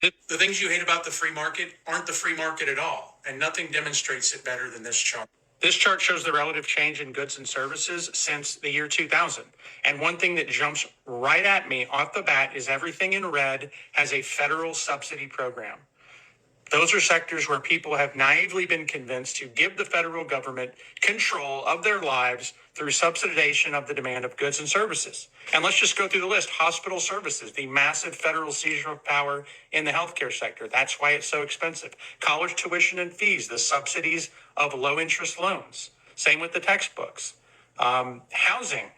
The things you hate about the free market aren't the free market at all, and nothing demonstrates it better than this chart. This chart shows the relative change in goods and services since the year 2000. And one thing that jumps right at me off the bat is everything in red has a federal subsidy program. Those are sectors where people have naively been convinced to give the federal government control of their lives through subsidization of the demand of goods and services. And let's just go through the list. Hospital services, the massive federal seizure of power in the healthcare sector. That's why it's so expensive. College tuition and fees, the subsidies of low interest loans. Same with the textbooks. Housing,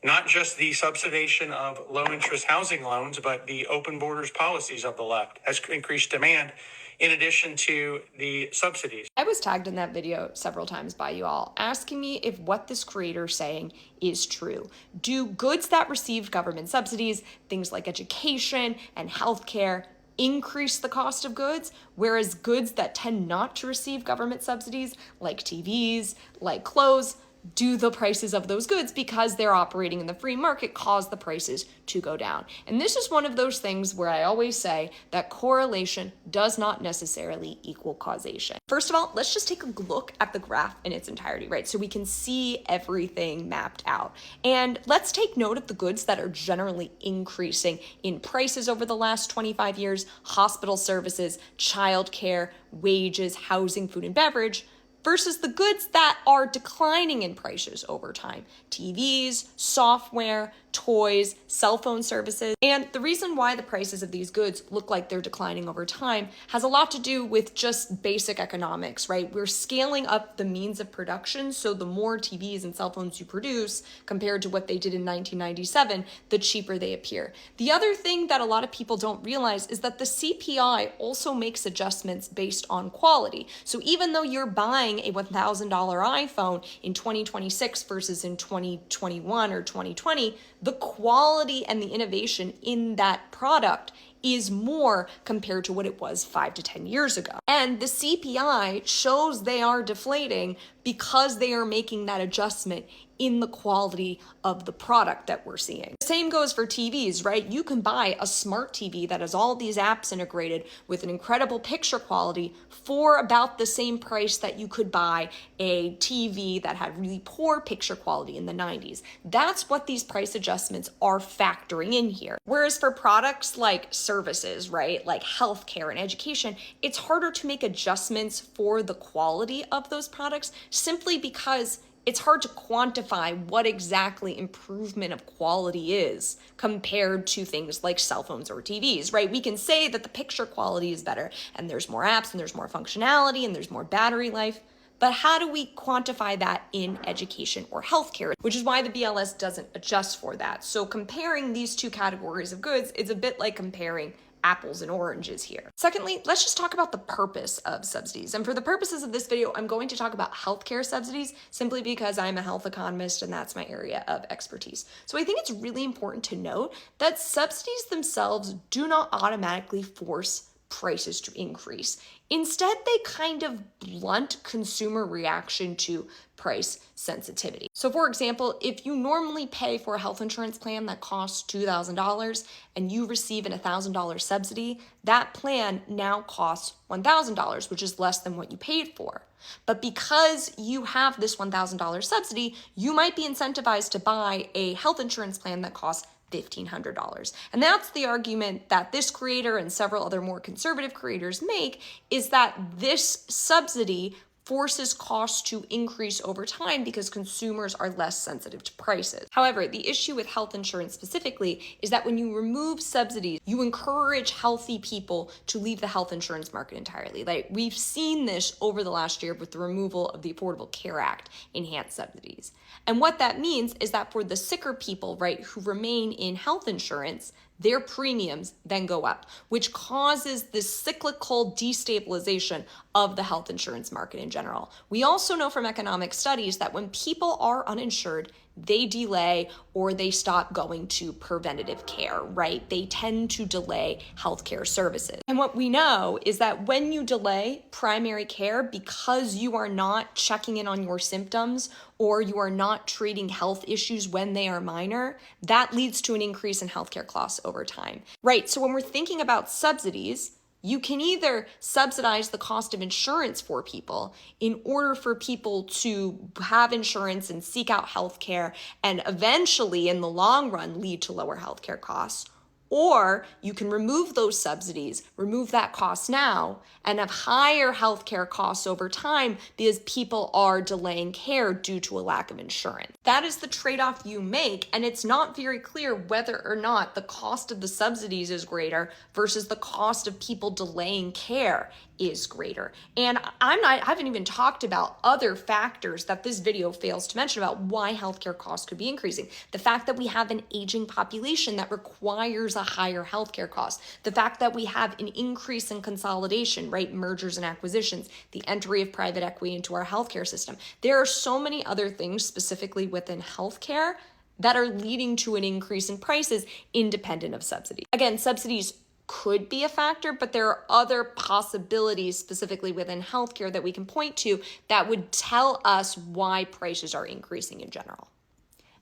not just the subsidization of low interest housing loans, but the open borders policies of the left has increased demand in addition to the subsidies. I was tagged in that video several times by you all asking me if what this creator is saying is true. Do goods that receive government subsidies, things like education and healthcare, increase the cost of goods, whereas goods that tend not to receive government subsidies, like TVs, like clothes, do the prices of those goods, because they're operating in the free market, cause the prices to go down? And this is one of those things where I always say that correlation does not necessarily equal causation. First of all, let's just take a look at the graph in its entirety, right? So we can see everything mapped out. And let's take note of the goods that are generally increasing in prices over the last 25 years: hospital services, childcare, wages, housing, food and beverage, versus the goods that are declining in prices over time: TVs, software, toys, cell phone services. And the reason why the prices of these goods look like they're declining over time has a lot to do with just basic economics, right? We're scaling up the means of production, so the more TVs and cell phones you produce compared to what they did in 1997, the cheaper they appear. The other thing that a lot of people don't realize is that the CPI also makes adjustments based on quality. So even though you're buying a $1,000 iPhone in 2026 versus in 2021 or 2020, the quality and the innovation in that product is more compared to what it was 5 to 10 years ago. And the CPI shows they are deflating because they are making that adjustment in the quality of the product that we're seeing. The same goes for TVs, right? You can buy a smart TV that has all these apps integrated with an incredible picture quality for about the same price that you could buy a TV that had really poor picture quality in the 90s. That's what these price adjustments are factoring in here. Whereas for products like services, right, like healthcare and education, it's harder to make adjustments for the quality of those products, simply because it's hard to quantify what exactly improvement of quality is compared to things like cell phones or TVs, right? We can say that the picture quality is better and there's more apps and there's more functionality and there's more battery life, but how do we quantify that in education or healthcare? Which is why the BLS doesn't adjust for that. So comparing these two categories of goods is a bit like comparing apples and oranges here. Secondly, let's just talk about the purpose of subsidies. And for the purposes of this video, I'm going to talk about healthcare subsidies simply because I'm a health economist and that's my area of expertise. So I think it's really important to note that subsidies themselves do not automatically force prices to increase. Instead, they kind of blunt consumer reaction to price sensitivity. So for example, if you normally pay for a health insurance plan that costs $2,000 and you receive an $1,000 subsidy, that plan now costs $1,000, which is less than what you paid for. But because you have this $1,000 subsidy, you might be incentivized to buy a health insurance plan that costs $1,500. And that's the argument that this creator and several other more conservative creators make, is that this subsidy forces costs to increase over time because consumers are less sensitive to prices. However, the issue with health insurance specifically is that when you remove subsidies, you encourage healthy people to leave the health insurance market entirely. Like, we've seen this over the last year with the removal of the Affordable Care Act enhanced subsidies. And what that means is that for the sicker people, right, who remain in health insurance, their premiums then go up, which causes this cyclical destabilization of the health insurance market in general. We also know from economic studies that when people are uninsured, they delay or they stop going to preventative care, right? They tend to delay healthcare services. And what we know is that when you delay primary care because you are not checking in on your symptoms or you are not treating health issues when they are minor, that leads to an increase in healthcare costs over time, right? So when we're thinking about subsidies, You can either subsidize the cost of insurance for people in order for people to have insurance and seek out healthcare and eventually, in the long run, lead to lower healthcare costs. Or you can remove those subsidies, remove that cost now, and have higher healthcare costs over time because people are delaying care due to a lack of insurance. That is the trade-off you make, and it's not very clear whether or not the cost of the subsidies is greater versus the cost of people delaying care is greater. And I haven't even talked about other factors that this video fails to mention about why healthcare costs could be increasing. The fact that we have an aging population that requires a higher healthcare cost. The fact that we have an increase in consolidation, right? Mergers and acquisitions, the entry of private equity into our healthcare system. There are so many other things specifically within healthcare that are leading to an increase in prices independent of subsidies. Again, subsidies could be a factor, but there are other possibilities specifically within healthcare that we can point to that would tell us why prices are increasing in general.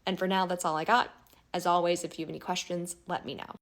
And for now, that's all I got. As always, if you have any questions, let me know.